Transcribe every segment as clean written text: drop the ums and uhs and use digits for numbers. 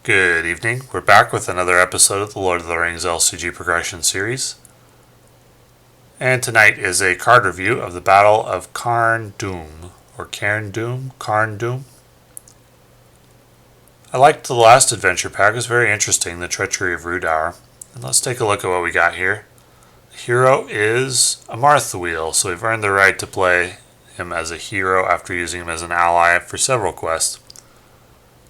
Good evening. We're back with another episode of the Lord of the Rings LCG Progression Series. And tonight is a card review of the Battle of Carn Dum, or Carn Dum? Carn Dum? I liked the last adventure pack. It was very interesting, the Treachery of Rudar. And let's take a look at what we got here. The hero is a Marthwheel, so we've earned the right to play him as a hero after using him as an ally for several quests.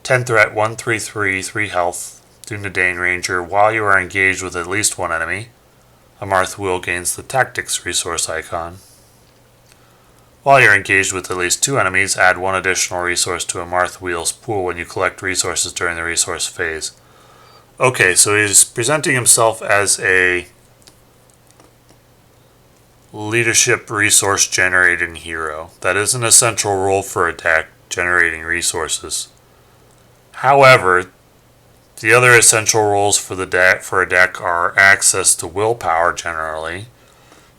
10 threat, 1/3/3, 3 health, Dunedain Ranger. While you are engaged with at least one enemy, a Marthwheel gains the Tactics resource icon. While you're engaged with at least 2 enemies, add 1 additional resource to a Marthwheel's pool when you collect resources during the resource phase. Okay, so he's presenting himself as a leadership resource generating hero. That is an essential role for a deck, generating resources. However, the other essential roles for a deck are access to willpower generally.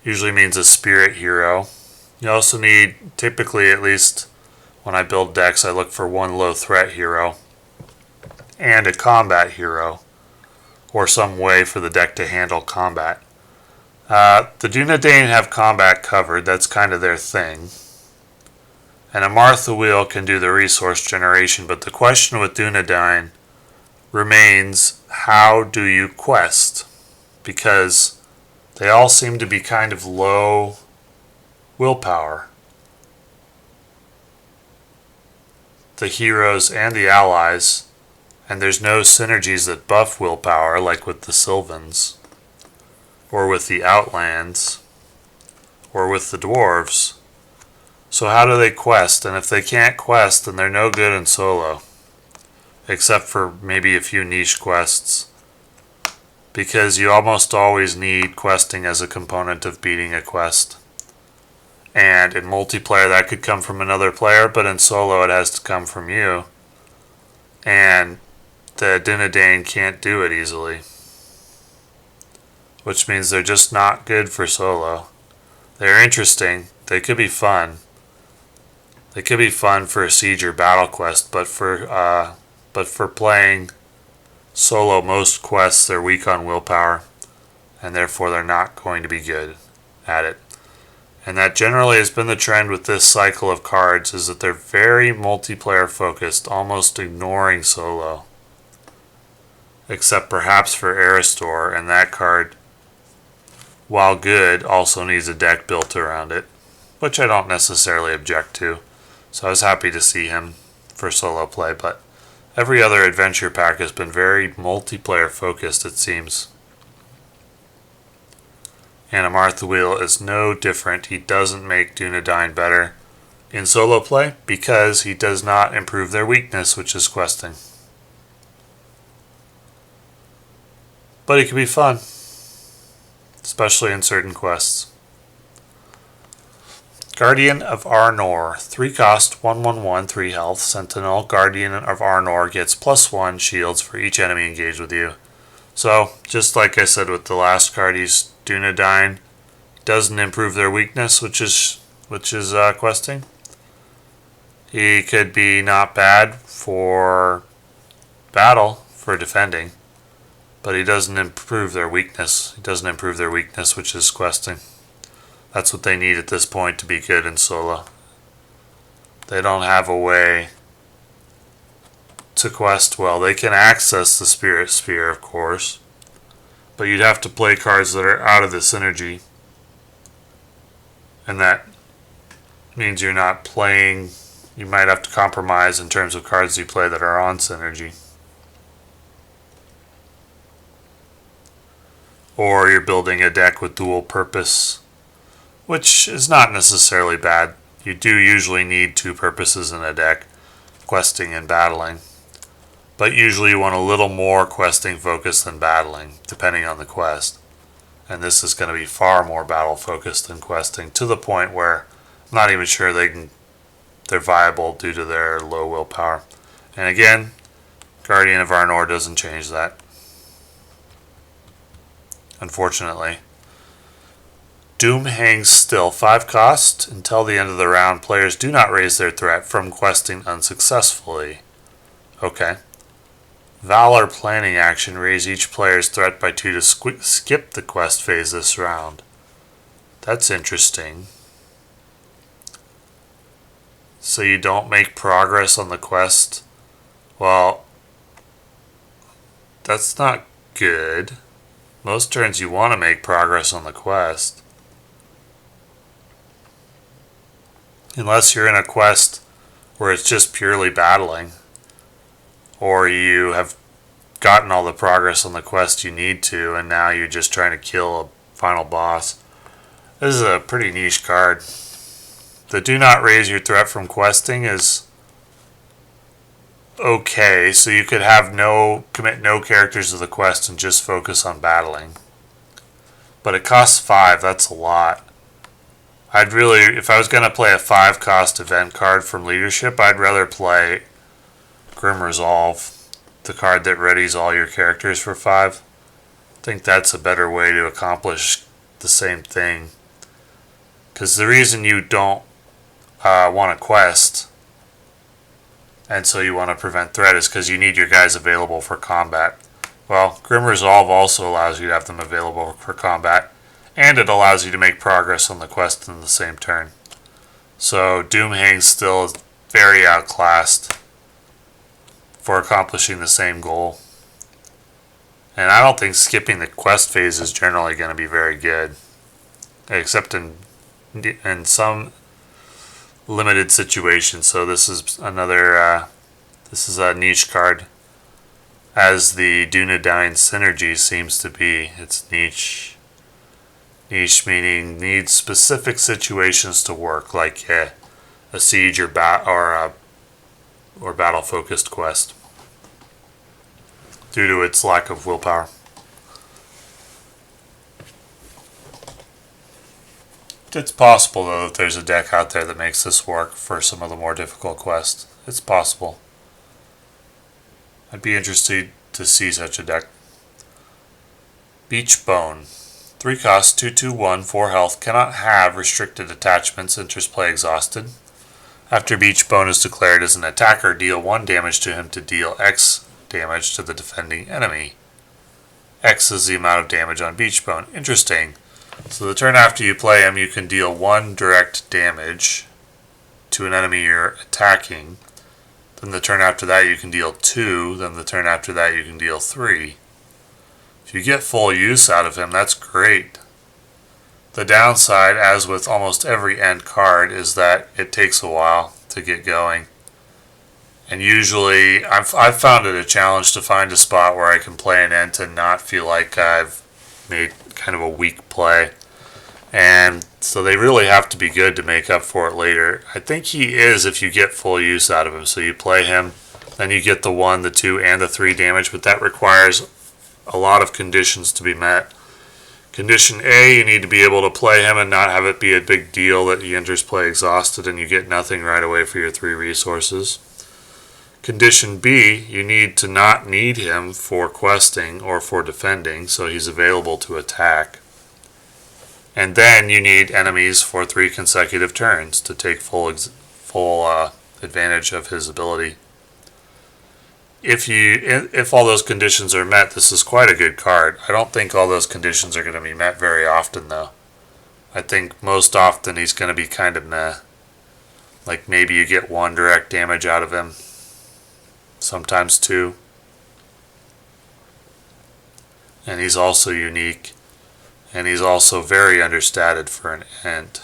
Usually means a spirit hero. You also need, typically at least when I build decks, I look for 1 low threat hero and a combat hero, or some way for the deck to handle combat. The Dunedain have combat covered, that's kind of their thing. And a Marthwheel can do the resource generation, but the question with Dunedain remains, how do you quest? Because they all seem to be kind of low willpower. The heroes and the allies, and there's no synergies that buff willpower like with the Sylvans, or with the Outlands, or with the Dwarves. So how do they quest? And if they can't quest, then they're no good in solo. Except for maybe a few niche quests. Because you almost always need questing as a component of beating a quest. And in multiplayer that could come from another player, but in solo it has to come from you. And the Dunedain can't do it easily. Which means they're just not good for solo. They're interesting. They could be fun. They could be fun for a siege or battle quest, but for playing solo, most quests they're weak on willpower, and therefore they're not going to be good at it. And that generally has been the trend with this cycle of cards, is that they're very multiplayer focused, almost ignoring solo. Except perhaps for Aristor, and that card, while good, also needs a deck built around it, which I don't necessarily object to. So I was happy to see him for solo play, but every other adventure pack has been very multiplayer focused, it seems. And a Marthwheel is no different. He doesn't make Dunedain better in solo play because he does not improve their weakness, which is questing. But he can be fun, especially in certain quests. Guardian of Arnor, 3 cost, 1/1/1, 3 health. Sentinel, Guardian of Arnor gets +1 shields for each enemy engaged with you. So, just like I said with the last card, he's Dunedain. Doesn't improve their weakness, which is questing. He could be not bad for battle, for defending, but he doesn't improve their weakness. He doesn't improve their weakness, which is questing. That's what they need at this point to be good in solo. They don't have a way to quest well. They can access the Spirit Sphere, of course, but you'd have to play cards that are out of the synergy. And that means you're not playing, you might have to compromise in terms of cards you play that are on synergy. Or you're building a deck with dual purpose, which is not necessarily bad. You do usually need 2 purposes in a deck, questing and battling. But usually you want a little more questing focused than battling, depending on the quest. And this is going to be far more battle focused than questing, to the point where I'm not even sure they're viable due to their low willpower. And again, Guardian of Arnor doesn't change that, unfortunately. Doom hangs still. 5 cost. Until the end of the round, players do not raise their threat from questing unsuccessfully. Okay. Valor planning action. Raise each player's threat by 2 to skip the quest phase this round. That's interesting. So you don't make progress on the quest. Well, that's not good. Most turns you want to make progress on the quest. Unless you're in a quest where it's just purely battling, or you have gotten all the progress on the quest you need to, and now you're just trying to kill a final boss. This is a pretty niche card. The do not raise your threat from questing is okay, so you could have commit no characters to the quest and just focus on battling. But it costs 5, that's a lot. If I was going to play a 5 cost event card from leadership, I'd rather play Grim Resolve, the card that readies all your characters for 5. I think that's a better way to accomplish the same thing. Because the reason you don't want a quest, and so you want to prevent threat, is because you need your guys available for combat. Well, Grim Resolve also allows you to have them available for combat, and it allows you to make progress on the quest in the same turn. So Doomhang still is very outclassed for accomplishing the same goal. And I don't think skipping the quest phase is generally going to be very good, except in some limited situations. So this is another this is a niche card, as the Dunedain synergy seems to be. It's niche meaning needs specific situations to work, like a siege or battle focused quest, due to its lack of willpower. It's possible, though, that there's a deck out there that makes this work for some of the more difficult quests. It's possible. I'd be interested to see such a deck. Beach Bone. 3 cost, 2/2/1, 4 health. Cannot have restricted attachments. Enters play exhausted. After Beach Bone is declared as an attacker, deal 1 damage to him to deal X damage to the defending enemy. X is the amount of damage on Beach Bone. Interesting. So the turn after you play him, you can deal 1 direct damage to an enemy you're attacking. Then the turn after that, you can deal 2. Then the turn after that, you can deal 3. If you get full use out of him, that's great. The downside, as with almost every end card, is that it takes a while to get going. And usually, I've found it a challenge to find a spot where I can play an Ent and not feel like I've made kind of a weak play. And so they really have to be good to make up for it later. I think he is if you get full use out of him. So you play him, then you get the 1, the 2, and the 3 damage, but that requires a lot of conditions to be met. Condition A, you need to be able to play him and not have it be a big deal that he enters play exhausted and you get nothing right away for your 3 resources. Condition B, you need to not need him for questing or for defending, so he's available to attack. And then you need enemies for 3 consecutive turns to take full advantage of his ability. If all those conditions are met, this is quite a good card. I don't think all those conditions are going to be met very often, though. I think most often he's going to be kind of meh. Like maybe you get 1 direct damage out of him. Sometimes 2. And he's also unique. And he's also very understated for an Ent.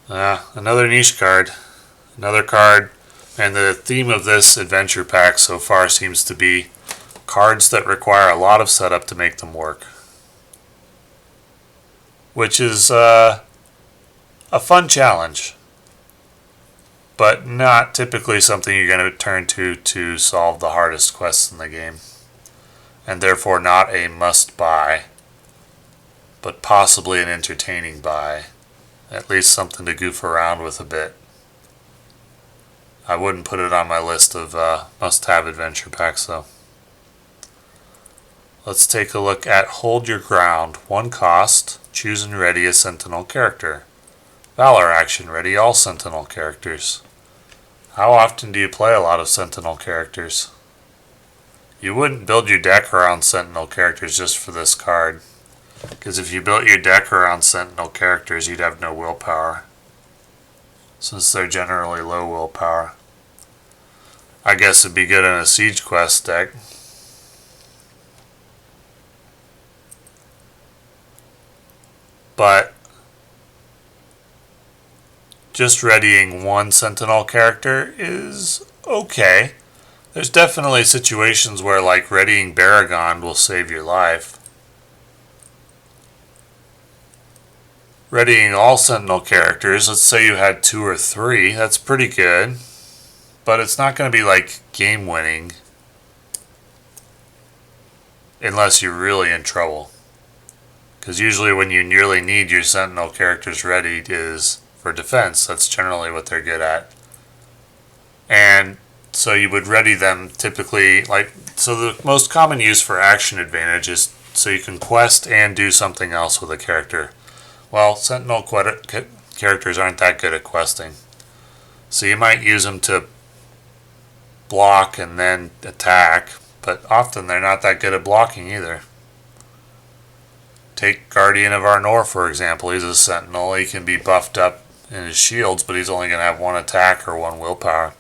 Another niche card. Another card. And the theme of this adventure pack so far seems to be cards that require a lot of setup to make them work. Which is a fun challenge, but not typically something you're going to turn to solve the hardest quests in the game. And therefore not a must-buy, but possibly an entertaining buy. At least something to goof around with a bit. I wouldn't put it on my list of must-have adventure packs, though. Let's take a look at Hold Your Ground. 1 cost, choose and ready a Sentinel character. Valor action, ready all Sentinel characters. How often do you play a lot of Sentinel characters? You wouldn't build your deck around Sentinel characters just for this card. Because if you built your deck around Sentinel characters, you'd have no willpower. Since they're generally low willpower. I guess it'd be good in a Siege Quest deck. But just readying one Sentinel character is okay. There's definitely situations where like readying Baragon will save your life. Readying all Sentinel characters, let's say you had 2 or 3, that's pretty good. But it's not going to be like game winning unless you're really in trouble. Because usually when you nearly need your Sentinel characters ready is for defense. That's generally what they're good at. And so you would ready them typically, so the most common use for action advantage is so you can quest and do something else with a character. Well, Sentinel characters aren't that good at questing. So you might use them to block and then attack, but often they're not that good at blocking either. Take Guardian of Arnor, for example. He's a Sentinel. He can be buffed up in his shields, but he's only going to have 1 attack or 1 willpower.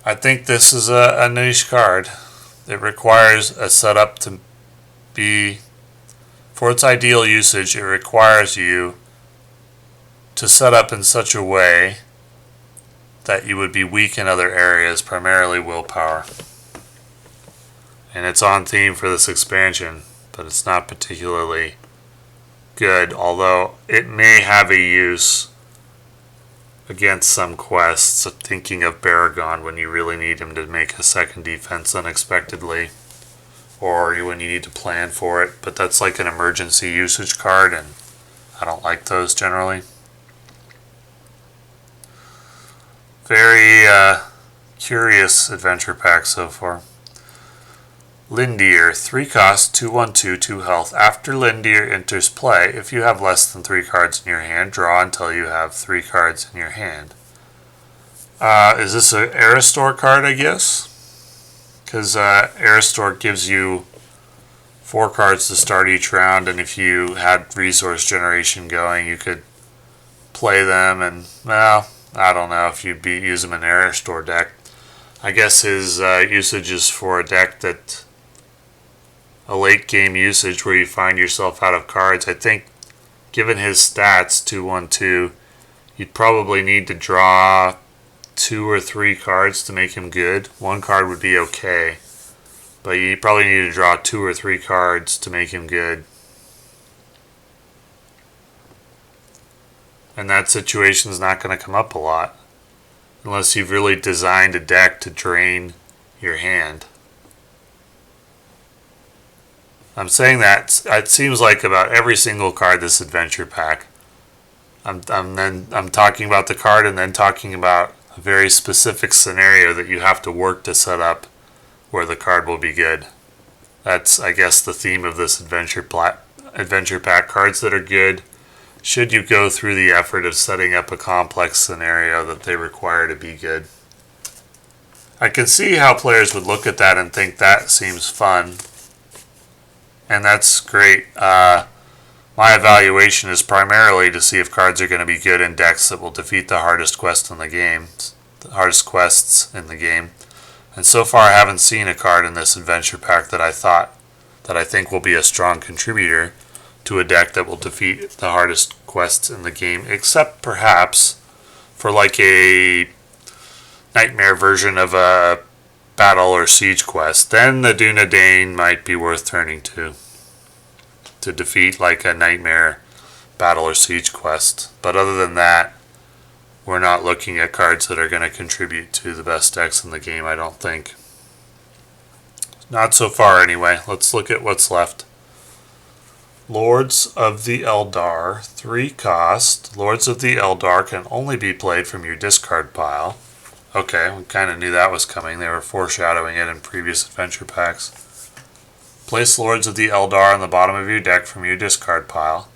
I think this is a niche card. It requires a setup to be... For its ideal usage, it requires you to set up in such a way that you would be weak in other areas, primarily willpower. And it's on theme for this expansion, but it's not particularly good, although it may have a use against some quests, thinking of Baragon when you really need him to make a second defense unexpectedly, or when you need to plan for it, but that's like an emergency usage card, and I don't like those generally. Very curious adventure pack so far. Lindir, 3 cost, 2/1/2, 2 health. After Lindir enters play, if you have less than 3 cards in your hand, draw until you have 3 cards in your hand. Is this an Aristor card, I guess? Because Aristor gives you 4 cards to start each round, and if you had resource generation going, you could play them, and, well, I don't know if you'd use them in an Aristor deck. I guess his usage is for a deck that... a late game usage where you find yourself out of cards. I think, given his stats, 2/1/2, you'd probably need to draw 2 or 3 cards to make him good. 1 card would be okay, but you probably need to draw 2 or 3 cards to make him good. And that situation is not going to come up a lot, unless you've really designed a deck to drain your hand. I'm saying that it seems like about every single card this adventure pack. I'm talking about the card and then talking about a very specific scenario that you have to work to set up where the card will be good. That's, I guess, the theme of this adventure pack. Cards that are good should you go through the effort of setting up a complex scenario that they require to be good. I can see how players would look at that and think that seems fun. And that's great. My evaluation is primarily to see if cards are going to be good in decks that will defeat the hardest quests in the game. And so far I haven't seen a card in this adventure pack that I think will be a strong contributor to a deck that will defeat the hardest quests in the game, except perhaps for like a nightmare version of a battle or siege quest. Then the Dunedain might be worth turning to defeat like a nightmare battle or siege quest. But other than that, we're not looking at cards that are going to contribute to the best decks in the game, I don't think. Not so far anyway. Let's look at what's left. Lords of the Eldar, 3 cost. Lords of the Eldar can only be played from your discard pile. Okay, we kind of knew that was coming. They were foreshadowing it in previous adventure packs. Place Lords of the Eldar on the bottom of your deck from your discard pile.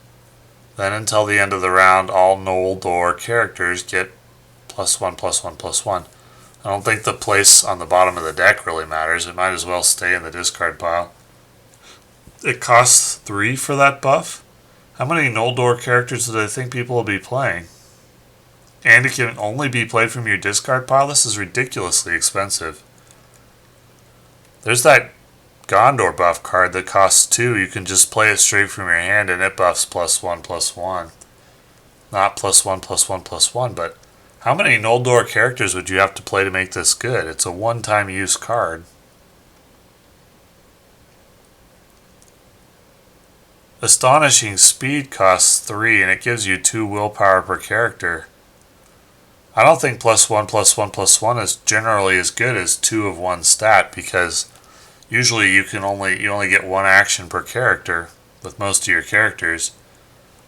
Then until the end of the round, all Noldor characters get +1, +1, +1. I don't think the place on the bottom of the deck really matters. It might as well stay in the discard pile. It costs 3 for that buff? How many Noldor characters do I think people will be playing? And it can only be played from your discard pile? This is ridiculously expensive. There's that Gondor Buff card that costs 2. You can just play it straight from your hand and it buffs +1, +1. Not +1, +1, +1, but how many Noldor characters would you have to play to make this good? It's a one-time use card. Astonishing Speed costs 3 and it gives you 2 willpower per character. I don't think +1, +1, +1 is generally as good as 2 of one stat, because usually you only get 1 action per character with most of your characters.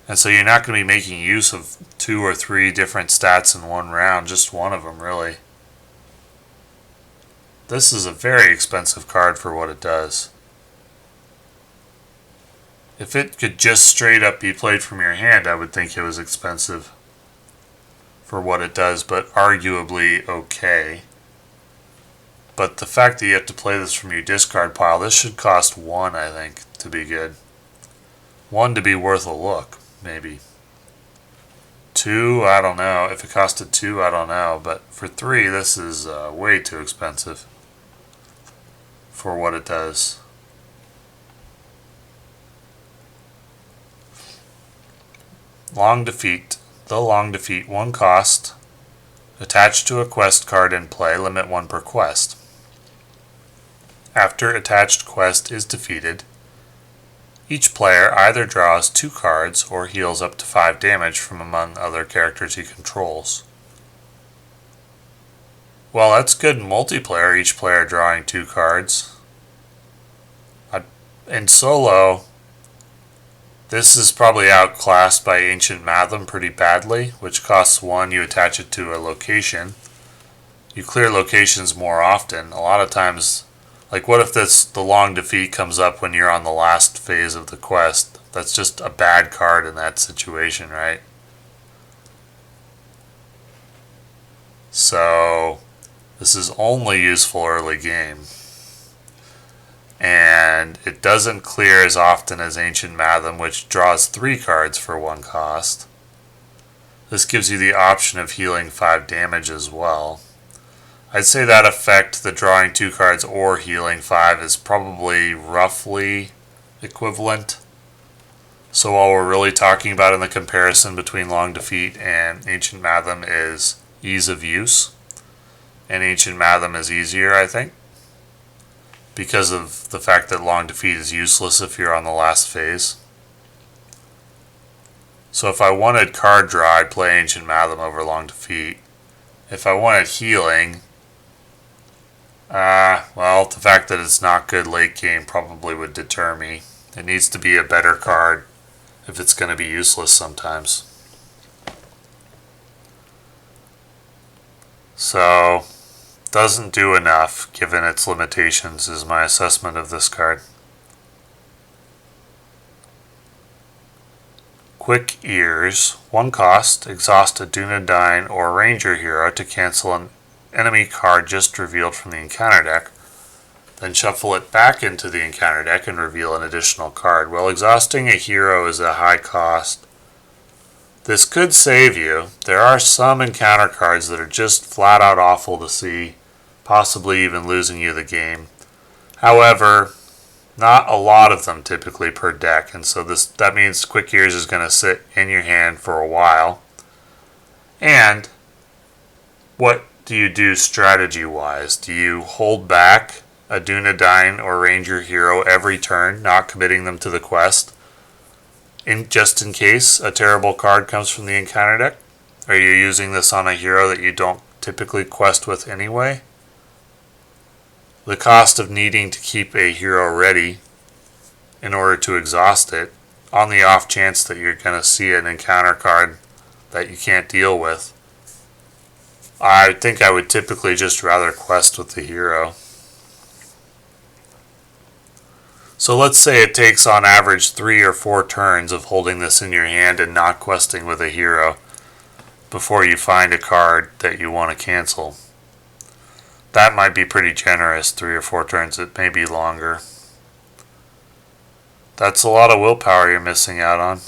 And so you're not going to be making use of 2 or 3 different stats in one round, just one of them really. This is a very expensive card for what it does. If it could just straight up be played from your hand, I would think it was expensive for what it does, but arguably okay. But the fact that you have to play this from your discard pile, this should cost 1, I think, to be good. 1 to be worth a look, maybe. 2, I don't know. If it costed 2, I don't know. But for 3, this is way too expensive for what it does. Long Defeat. The Long Defeat, 1 cost. Attached to a quest card in play, limit 1 per quest. After attached quest is defeated, each player either draws 2 cards or heals up to 5 damage from among other characters he controls. Well, that's good in multiplayer, each player drawing 2 cards. In solo, this is probably outclassed by Ancient Matham pretty badly, which costs 1, you attach it to a location. You clear locations more often. A lot of times, like what if the Long Defeat comes up when you're on the last phase of the quest? That's just a bad card in that situation, right? So, this is only useful early game. And it doesn't clear as often as Ancient Matham, which draws 3 cards for 1 cost. This gives you the option of healing 5 damage as well. I'd say that effect, the drawing 2 cards or healing 5, is probably roughly equivalent. So all we're really talking about in the comparison between Long Defeat and Ancient Matham is ease of use. And Ancient Matham is easier, I think, because of the fact that Long Defeat is useless if you're on the last phase. So if I wanted card draw, I'd play Ancient Matham over Long Defeat. If I wanted healing, well, the fact that it's not good late game probably would deter me. It needs to be a better card if it's going to be useless sometimes. So, doesn't do enough given its limitations is my assessment of this card. Quick Ears, 1 cost, exhaust a Dunedain or Ranger hero to cancel an enemy card just revealed from the encounter deck, then shuffle it back into the encounter deck and reveal an additional card. Well, exhausting a hero is a high cost. This could save you. There are some encounter cards that are just flat out awful to see, possibly even losing you the game. However, not a lot of them typically per deck, and so that means Quick Ears is going to sit in your hand for a while. And what do you do strategy-wise? Do you hold back a Dunedain or Ranger hero every turn, not committing them to the quest, just in case a terrible card comes from the encounter deck? Are you using this on a hero that you don't typically quest with anyway? The cost of needing to keep a hero ready in order to exhaust it, on the off chance that you're going to see an encounter card that you can't deal with, I think I would typically just rather quest with the hero. So let's say it takes on average 3 or 4 turns of holding this in your hand and not questing with a hero. before you find a card that you want to cancel. That might be pretty generous, 3 or 4 turns. It may be longer. That's a lot of willpower you're missing out on.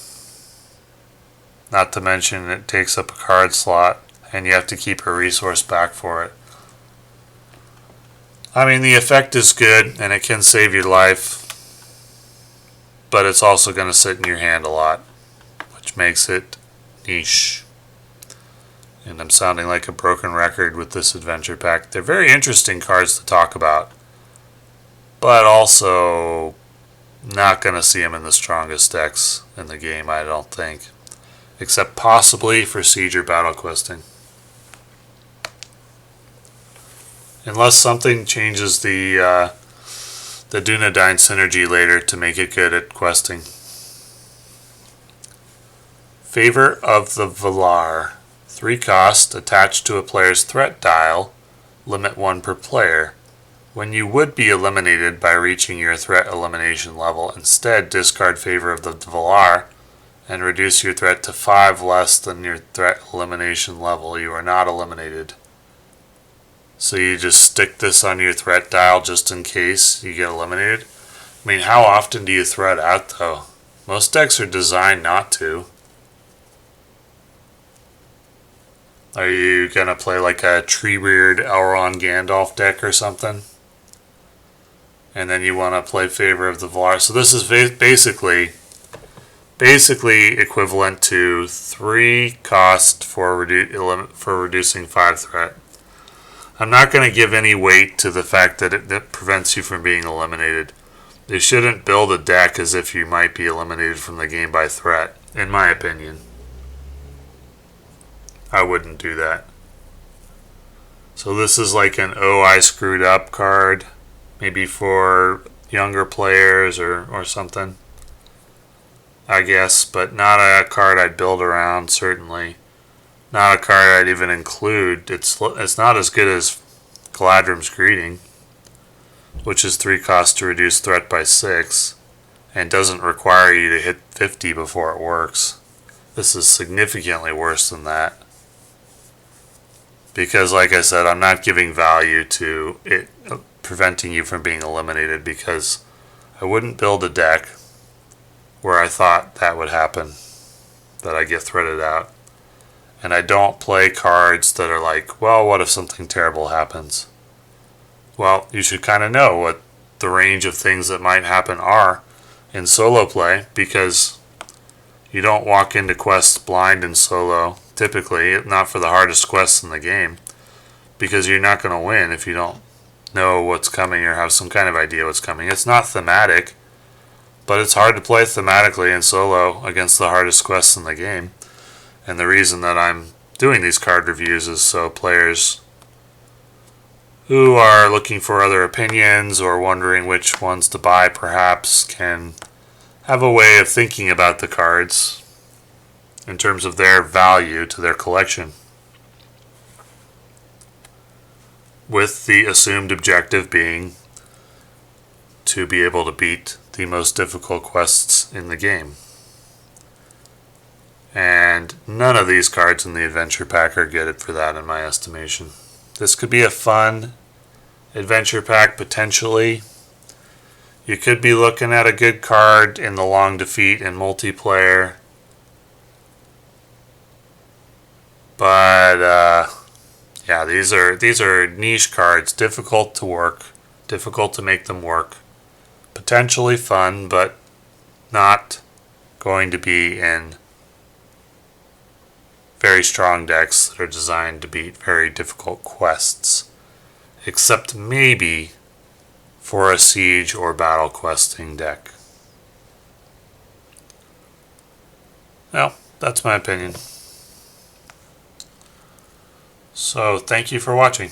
Not to mention it takes up a card slot and you have to keep a resource back for it. I mean, the effect is good and it can save your life, but it's also going to sit in your hand a lot, which makes it niche. And I'm sounding like a broken record with this adventure pack. They're very interesting cards to talk about, but also not going to see them in the strongest decks in the game, I don't think. Except possibly for siege or battle questing. Unless something changes the Dunedain synergy later to make it good at questing. Favor of the Valar. 3 cost, attached to a player's threat dial, limit 1 per player. When you would be eliminated by reaching your threat elimination level, instead discard Favor of the Valar and reduce your threat to 5 less than your threat elimination level. You are not eliminated. So you just stick this on your threat dial just in case you get eliminated. I mean, how often do you threat out though? Most decks are designed not to. Are you gonna play like a tree-reared Elrond Gandalf deck or something? And then you want to play Favor of the Valar. So this is basically equivalent to 3 cost for reducing 5 threat. I'm not going to give any weight to the fact that it prevents you from being eliminated. You shouldn't build a deck as if you might be eliminated from the game by threat, in my opinion. I wouldn't do that. So this is like an "oh, I screwed up" card, maybe for younger players or something, I guess, but not a card I'd build around, certainly. Not a card I'd even include. It's not as good as Galadrim's Greeting, which is 3 cost to reduce threat by 6, and doesn't require you to hit 50 before it works. This is significantly worse than that. Because, like I said, I'm not giving value to it preventing you from being eliminated, because I wouldn't build a deck where I thought that would happen, that I get threaded out. And I don't play cards that are like, well, what if something terrible happens? Well, you should kind of know what the range of things that might happen are in solo play, because you don't walk into quests blind in solo, typically, not for the hardest quests in the game, because you're not going to win if you don't know what's coming or have some kind of idea what's coming. It's not thematic, but it's hard to play thematically in solo against the hardest quests in the game. And the reason that I'm doing these card reviews is so players who are looking for other opinions or wondering which ones to buy perhaps can have a way of thinking about the cards in terms of their value to their collection, with the assumed objective being to be able to beat the most difficult quests in the game. And none of these cards in the adventure pack are good for that, in my estimation. This could be a fun adventure pack, potentially. You could be looking at a good card in the long defeat and multiplayer. But yeah, these are niche cards, difficult to work, difficult to make them work. Potentially fun, but not going to be in very strong decks that are designed to beat very difficult quests, except maybe for a siege or battle questing deck. Well, that's my opinion. So, thank you for watching.